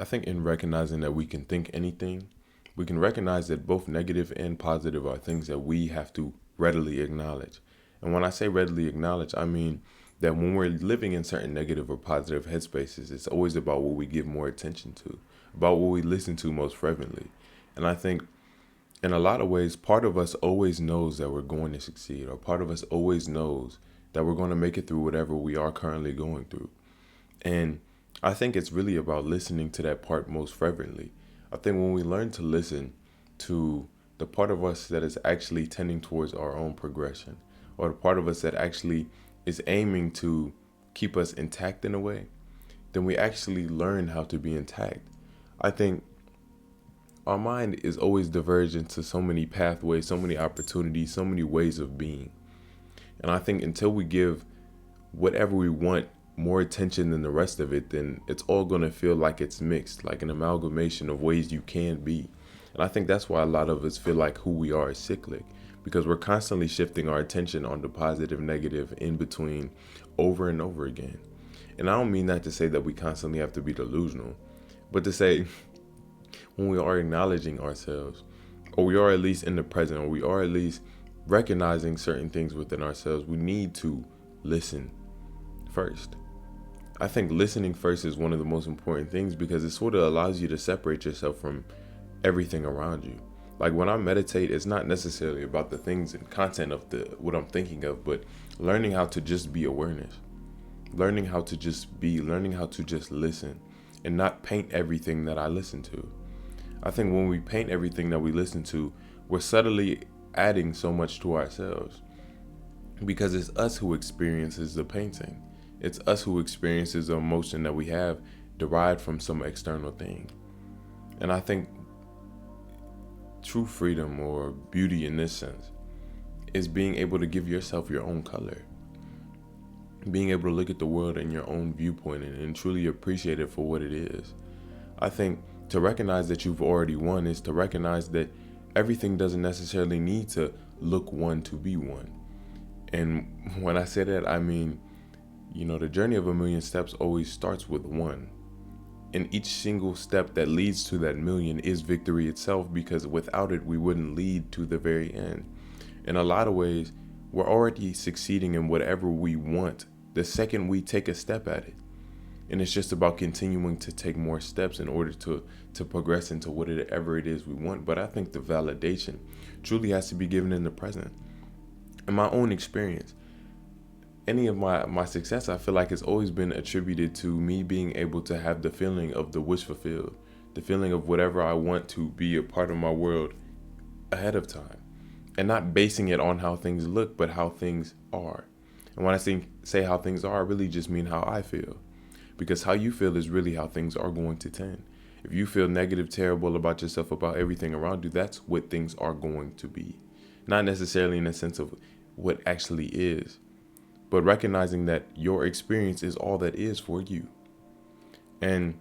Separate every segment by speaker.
Speaker 1: I think in recognizing that we can think anything, we can recognize that both negative and positive are things that we have to readily acknowledge. And when I say readily acknowledge, I mean that when we're living in certain negative or positive headspaces, it's always about what we give more attention to, about what we listen to most fervently. And I think in a lot of ways, part of us always knows that we're going to succeed, or part of us always knows that we're going to make it through whatever we are currently going through. And I think it's really about listening to that part most fervently. I think when we learn to listen to the part of us that is actually tending towards our own progression, or the part of us that actually is aiming to keep us intact in a way, then we actually learn how to be intact. I think our mind is always divergent to so many pathways, so many opportunities, so many ways of being. And I think until we give whatever we want more attention than the rest of it, then it's all going to feel like it's mixed, like an amalgamation of ways you can be. And I think that's why a lot of us feel like who we are is cyclic, because we're constantly shifting our attention on the positive, negative, in between over and over again. And I don't mean that to say that we constantly have to be delusional, but to say when we are acknowledging ourselves, or we are at least in the present, or we are at least recognizing certain things within ourselves, we need to listen first. I think listening first is one of the most important things because it sort of allows you to separate yourself from everything around you. Like when I meditate, it's not necessarily about the things and content of the what I'm thinking of, but learning how to just be awareness, learning how to just be, learning how to just listen and not paint everything that I listen to. I think when we paint everything that we listen to, we're subtly adding so much to ourselves because it's us who experiences the painting. It's us who experiences the emotion that we have derived from some external thing. And I think true freedom or beauty in this sense is being able to give yourself your own color, being able to look at the world in your own viewpoint and truly appreciate it for what it is. I think to recognize that you've already won is to recognize that everything doesn't necessarily need to look one to be one. And when I say that, I mean, the journey of a million steps always starts with one. And each single step that leads to that million is victory itself, because without it, we wouldn't lead to the very end. In a lot of ways, we're already succeeding in whatever we want the second we take a step at it. And it's just about continuing to take more steps in order to progress into whatever it is we want. But I think the validation truly has to be given in the present. In my own experience, any of my success, I feel like it's always been attributed to me being able to have the feeling of the wish fulfilled, the feeling of whatever I want to be a part of my world ahead of time, and not basing it on how things look, but how things are. And when I say how things are, I really just mean how I feel, because how you feel is really how things are going to tend. If you feel negative, terrible about yourself, about everything around you, that's what things are going to be. Not necessarily in the sense of what actually is, but recognizing that your experience is all that is for you. And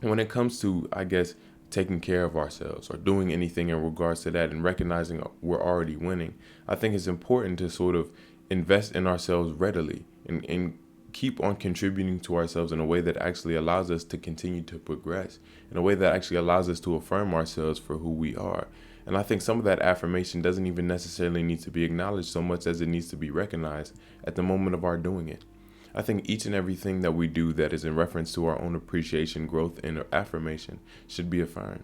Speaker 1: when it comes to, I guess, taking care of ourselves or doing anything in regards to that and recognizing we're already winning, I think it's important to sort of invest in ourselves readily and keep on contributing to ourselves in a way that actually allows us to continue to progress, in a way that actually allows us to affirm ourselves for who we are. And I think some of that affirmation doesn't even necessarily need to be acknowledged so much as it needs to be recognized at the moment of our doing it. I think each and everything that we do that is in reference to our own appreciation, growth, and affirmation should be affirmed,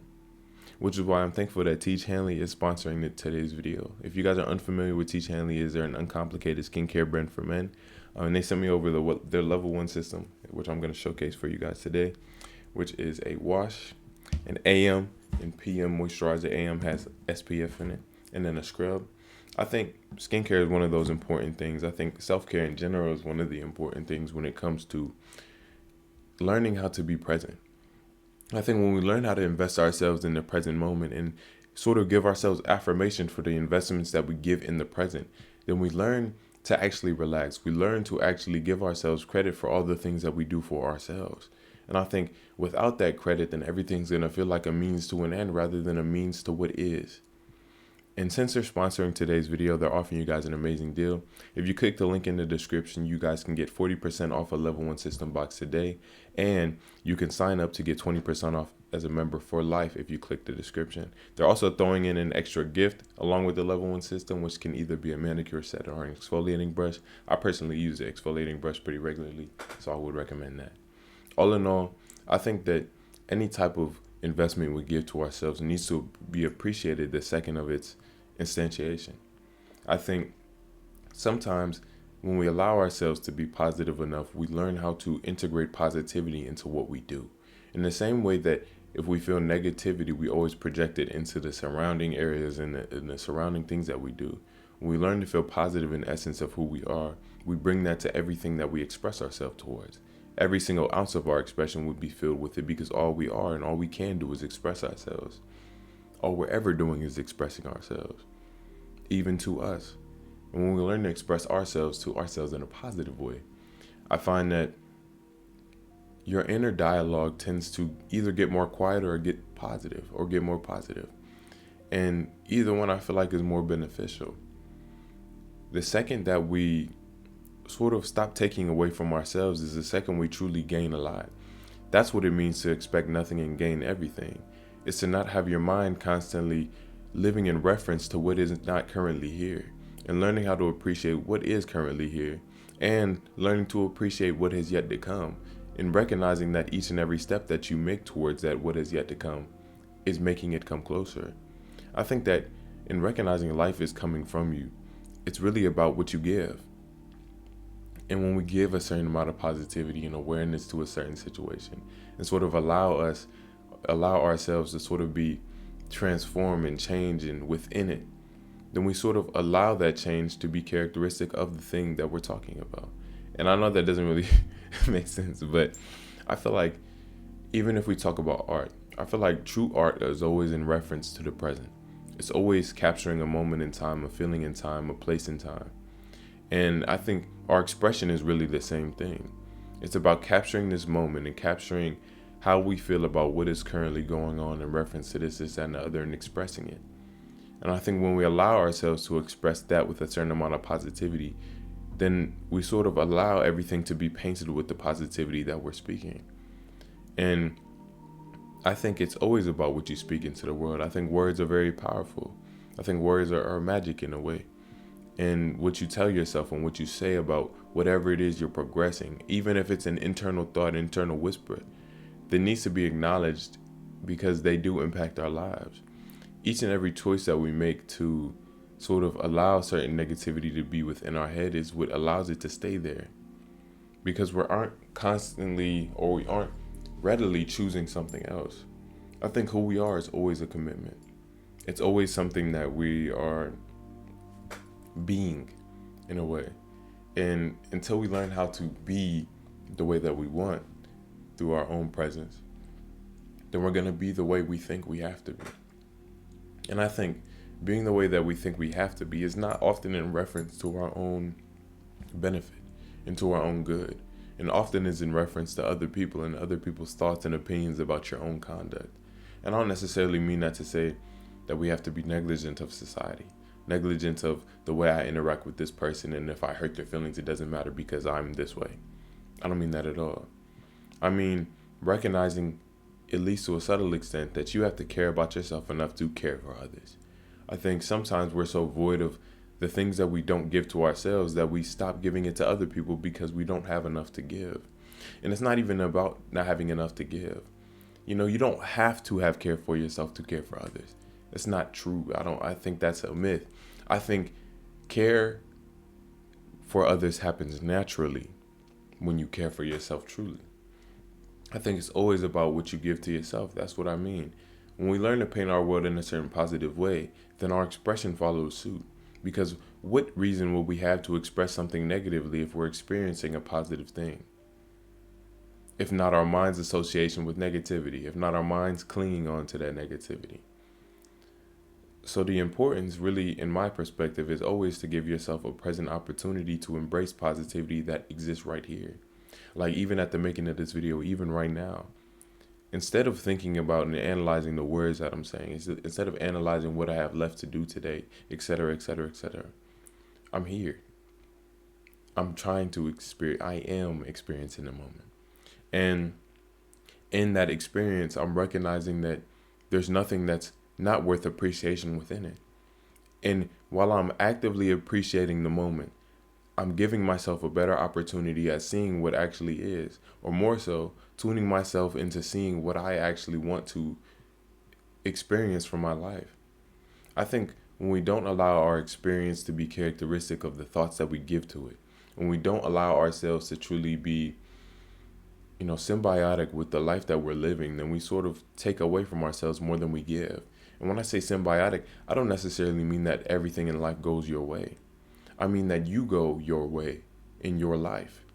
Speaker 1: which is why I'm thankful that Teach Hanley is sponsoring today's video. If you guys are unfamiliar with Teach Hanley, they're an uncomplicated skincare brand for men. And they sent me over their level 1 system, which I'm going to showcase for you guys today, which is a wash, an AM and PM moisturizer. AM has SPF in it, and then a scrub. I think skincare is one of those important things. I think self-care in general is one of the important things when it comes to learning how to be present. I think when we learn how to invest ourselves in the present moment and sort of give ourselves affirmation for the investments that we give in the present, then we learn to actually relax. We learn to actually give ourselves credit for all the things that we do for ourselves. And I think without that credit, then everything's going to feel like a means to an end rather than a means to what is. And since they're sponsoring today's video, they're offering you guys an amazing deal. If you click the link in the description, you guys can get 40% off a level 1 system box today. And you can sign up to get 20% off as a member for life if you click the description. They're also throwing in an extra gift along with the level 1 system, which can either be a manicure set or an exfoliating brush. I personally use the exfoliating brush pretty regularly, so I would recommend that. All in all, I think that any type of investment we give to ourselves needs to be appreciated the second of its instantiation. I think sometimes when we allow ourselves to be positive enough, we learn how to integrate positivity into what we do. In the same way that if we feel negativity, we always project it into the surrounding areas and the surrounding things that we do. When we learn to feel positive in essence of who we are, we bring that to everything that we express ourselves towards. Every single ounce of our expression would be filled with it because all we are and all we can do is express ourselves. All we're ever doing is expressing ourselves, even to us. And when we learn to express ourselves to ourselves in a positive way, I find that your inner dialogue tends to either get more quiet or get positive or get more positive. And either one I feel like is more beneficial. The second that we sort of stop taking away from ourselves is the second we truly gain a lot. That's what it means to expect nothing and gain everything. It's to not have your mind constantly living in reference to what is not currently here, and learning how to appreciate what is currently here, and learning to appreciate what has yet to come, and recognizing that each and every step that you make towards that what has yet to come is making it come closer. I think that in recognizing life is coming from you, it's really about what you give. And when we give a certain amount of positivity and awareness to a certain situation and sort of allow ourselves to sort of be transformed and change and within it, then we sort of allow that change to be characteristic of the thing that we're talking about. And I know that doesn't really make sense, but I feel like even if we talk about art, I feel like true art is always in reference to the present. It's always capturing a moment in time, a feeling in time, a place in time. And I think our expression is really the same thing. It's about capturing this moment and capturing how we feel about what is currently going on in reference to this, and the other, and expressing it. And I think when we allow ourselves to express that with a certain amount of positivity, then we sort of allow everything to be painted with the positivity that we're speaking. And I think it's always about what you speak into the world. I think words are very powerful. I think words are magic in a way. And what you tell yourself and what you say about whatever it is you're progressing, even if it's an internal thought, internal whisper, that needs to be acknowledged because they do impact our lives. Each and every choice that we make to sort of allow certain negativity to be within our head is what allows it to stay there. Because we aren't constantly, or we aren't readily choosing something else. I think who we are is always a commitment. It's always something that we are being in a way. And until we learn how to be the way that we want through our own presence, then we're going to be the way we think we have to be. And I think being the way that we think we have to be is not often in reference to our own benefit and to our own good, and often is in reference to other people and other people's thoughts and opinions about your own conduct. And I don't necessarily mean that to say that we have to be negligent of society, negligent of the way I interact with this person, and if I hurt their feelings, it doesn't matter because I'm this way. I don't mean that at all. I mean recognizing, at least to a subtle extent, that you have to care about yourself enough to care for others. I think sometimes we're so void of the things that we don't give to ourselves that we stop giving it to other people because we don't have enough to give. And it's not even about not having enough to give. You know, you don't have to have care for yourself to care for others. It's not true. I think that's a myth. I think care for others happens naturally when you care for yourself truly. I think it's always about what you give to yourself. That's what I mean. When we learn to paint our world in a certain positive way, then our expression follows suit. Because what reason will we have to express something negatively if we're experiencing a positive thing? If not our mind's association with negativity, if not our mind's clinging on to that negativity. So the importance really, in my perspective, is always to give yourself a present opportunity to embrace positivity that exists right here. Like even at the making of this video, even right now, instead of thinking about and analyzing the words that I'm saying, instead of analyzing what I have left to do today, etc., etc., etc., I'm here. I'm trying to experience, I am experiencing the moment. And in that experience, I'm recognizing that there's nothing that's not worth appreciation within it. And while I'm actively appreciating the moment, I'm giving myself a better opportunity at seeing what actually is, or more so, tuning myself into seeing what I actually want to experience from my life. I think when we don't allow our experience to be characteristic of the thoughts that we give to it, when we don't allow ourselves to truly be, symbiotic with the life that we're living, then we sort of take away from ourselves more than we give. And when I say symbiotic, I don't necessarily mean that everything in life goes your way. I mean that you go your way in your life.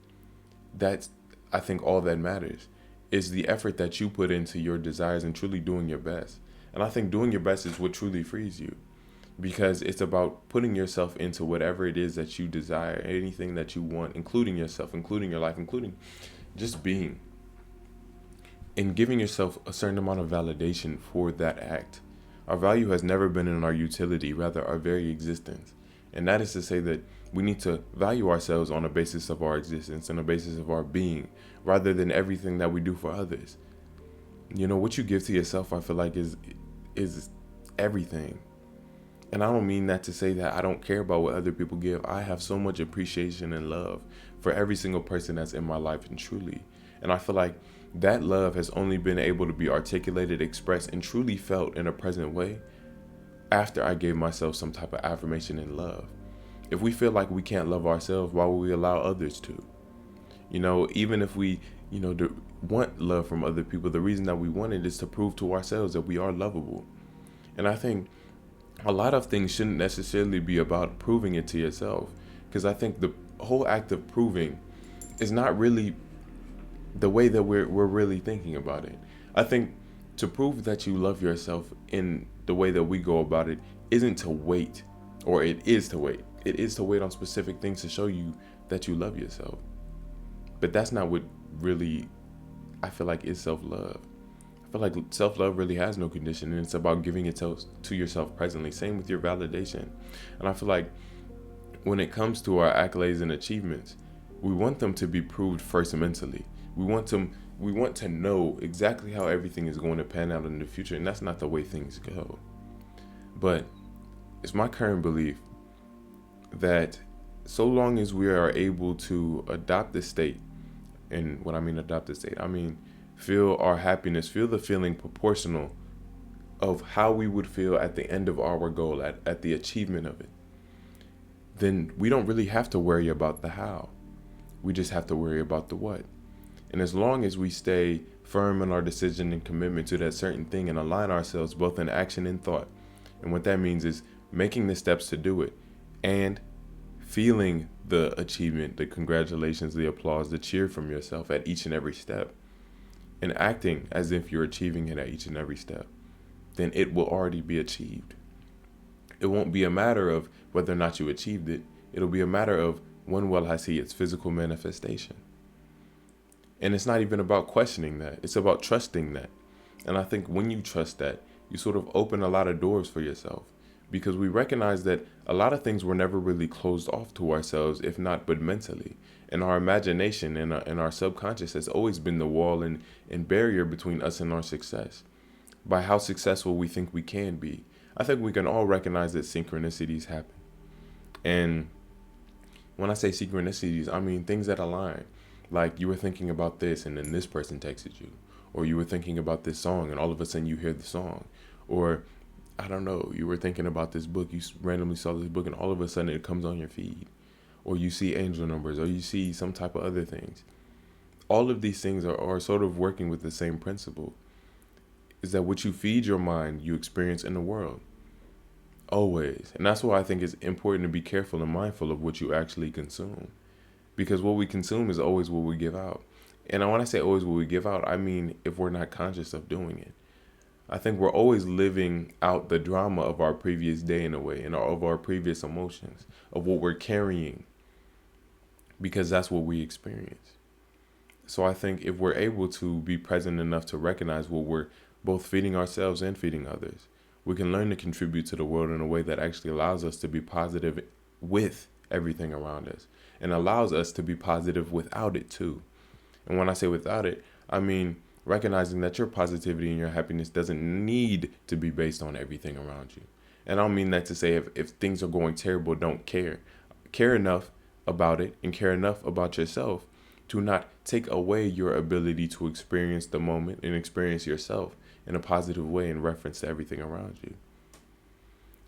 Speaker 1: That's, I think, all that matters is the effort that you put into your desires and truly doing your best. And I think doing your best is what truly frees you, because it's about putting yourself into whatever it is that you desire, anything that you want, including yourself, including your life, including just being, and giving yourself a certain amount of validation for that act. Our value has never been in our utility, rather our very existence. And that is to say that we need to value ourselves on a basis of our existence and a basis of our being, rather than everything that we do for others. What you give to yourself, I feel like is everything. And I don't mean that to say that I don't care about what other people give. I have so much appreciation and love for every single person that's in my life, and truly. And I feel like that love has only been able to be articulated, expressed, and truly felt in a present way after I gave myself some type of affirmation and love. If we feel like we can't love ourselves, why would we allow others to? Even if we, want love from other people, the reason that we want it is to prove to ourselves that we are lovable. And I think a lot of things shouldn't necessarily be about proving it to yourself, because I think the whole act of proving is not really the way that we're really thinking about it. I think to prove that you love yourself in the way that we go about it isn't to wait, or it is to wait. It is to wait on specific things to show you that you love yourself. But that's not what really, I feel like, is self-love. I feel like self-love really has no condition, and it's about giving it to yourself presently. Same with your validation. And I feel like when it comes to our accolades and achievements, we want them to be proved first mentally. We want to know exactly how everything is going to pan out in the future, and that's not the way things go. But it's my current belief that so long as we are able to adopt this state, and when I mean adopt this state, I mean feel our happiness, feel the feeling proportional of how we would feel at the end of our goal, at the achievement of it, then we don't really have to worry about the how. We just have to worry about the what. And as long as we stay firm in our decision and commitment to that certain thing and align ourselves both in action and thought, and what that means is making the steps to do it and feeling the achievement, the congratulations, the applause, the cheer from yourself at each and every step, and acting as if you're achieving it at each and every step, then it will already be achieved. It won't be a matter of whether or not you achieved it. It'll be a matter of when will I see its physical manifestation. And it's not even about questioning that. It's about trusting that. And I think when you trust that, you sort of open a lot of doors for yourself, because we recognize that a lot of things were never really closed off to ourselves, if not but mentally. And our imagination and our subconscious has always been the wall and barrier between us and our success, by how successful we think we can be. I think we can all recognize that synchronicities happen. And when I say synchronicities, I mean things that align. Like you were thinking about this and then this person texted you. Or you were thinking about this song and all of a sudden you hear the song. Or, I don't know, you were thinking about this book, you randomly saw this book and all of a sudden it comes on your feed. Or you see angel numbers, or you see some type of other things. All of these things are sort of working with the same principle. Is that what you feed your mind, you experience in the world. Always. And that's why I think it's important to be careful and mindful of what you actually consume. Because what we consume is always what we give out. And when I say always what we give out, I mean if we're not conscious of doing it. I think we're always living out the drama of our previous day in a way, and of our previous emotions, of what we're carrying, because that's what we experience. So I think if we're able to be present enough to recognize what we're both feeding ourselves and feeding others, we can learn to contribute to the world in a way that actually allows us to be positive with everything around us and allows us to be positive without it too. And when I say without it, I mean recognizing that your positivity and your happiness doesn't need to be based on everything around you. And I don't mean that to say if things are going terrible, don't care. Care enough about it and care enough about yourself to not take away your ability to experience the moment and experience yourself in a positive way in reference to everything around you.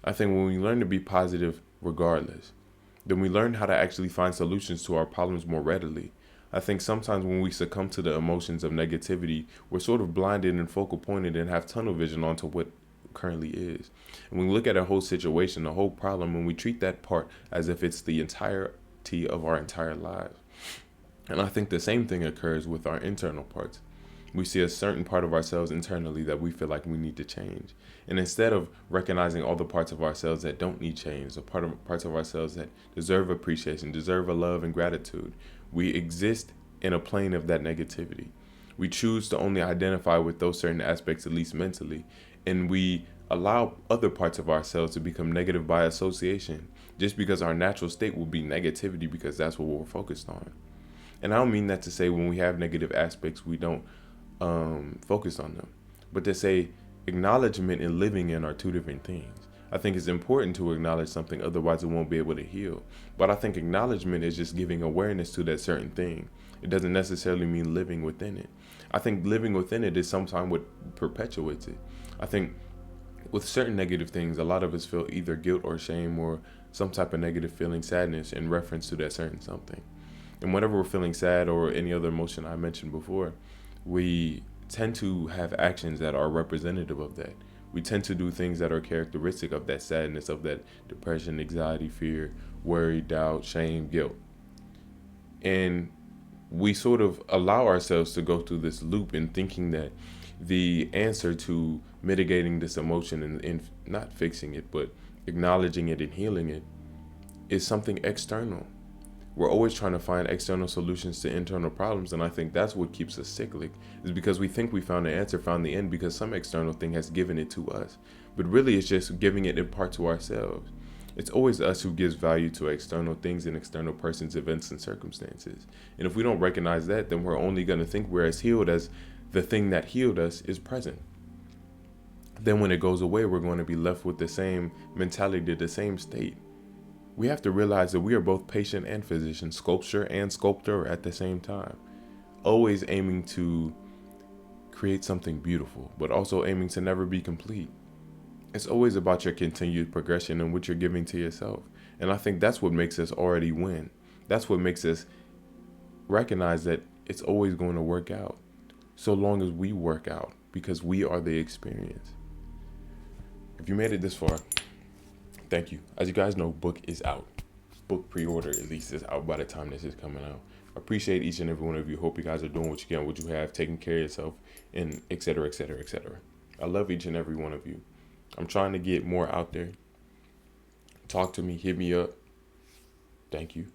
Speaker 1: I think when we learn to be positive regardless, then we learn how to actually find solutions to our problems more readily. I think sometimes when we succumb to the emotions of negativity, we're sort of blinded and focal pointed and have tunnel vision onto what currently is. And when we look at a whole situation, a whole problem, and we treat that part as if it's the entirety of our entire lives. And I think the same thing occurs with our internal parts. We see a certain part of ourselves internally that we feel like we need to change. And instead of recognizing all the parts of ourselves that don't need change, the parts of ourselves that deserve appreciation, deserve a love and gratitude, we exist in a plane of that negativity. We choose to only identify with those certain aspects, at least mentally, and we allow other parts of ourselves to become negative by association, just because our natural state will be negativity because that's what we're focused on. And I don't mean that to say when we have negative aspects, we don't focus on them, but to say acknowledgement and living in are two different things. I think it's important to acknowledge something, otherwise it won't be able to heal. But I think acknowledgement is just giving awareness to that certain thing. It doesn't necessarily mean living within it. I think living within it is sometimes what perpetuates it. I think with certain negative things, a lot of us feel either guilt or shame or some type of negative feeling, sadness in reference to that certain something. And whenever we're feeling sad or any other emotion I mentioned before, we tend to have actions that are representative of that. We tend to do things that are characteristic of that sadness, of that depression, anxiety, fear, worry, doubt, shame, guilt. And we sort of allow ourselves to go through this loop in thinking that the answer to mitigating this emotion and not fixing it, but acknowledging it and healing it is something external. We're always trying to find external solutions to internal problems, and I think that's what keeps us cyclic, is because we think we found the answer, found the end, because some external thing has given it to us. But really, it's just giving it in part to ourselves. It's always us who gives value to external things and external persons, events, and circumstances. And if we don't recognize that, then we're only going to think we're as healed as the thing that healed us is present. Then when it goes away, we're going to be left with the same mentality, the same state. We have to realize that we are both patient and physician, sculpture and sculptor at the same time, always aiming to create something beautiful, but also aiming to never be complete. It's always about your continued progression and what you're giving to yourself. And I think that's what makes us already win. That's what makes us recognize that it's always going to work out, so long as we work out, because we are the experience. If you made it this far, thank you. As you guys know, book is out. Book pre-order at least is out by the time this is coming out. I appreciate each and every one of you. Hope you guys are doing what you can, what you have, taking care of yourself, and et cetera, et cetera, et cetera. I love each and every one of you. I'm trying to get more out there. Talk to me, hit me up. Thank you.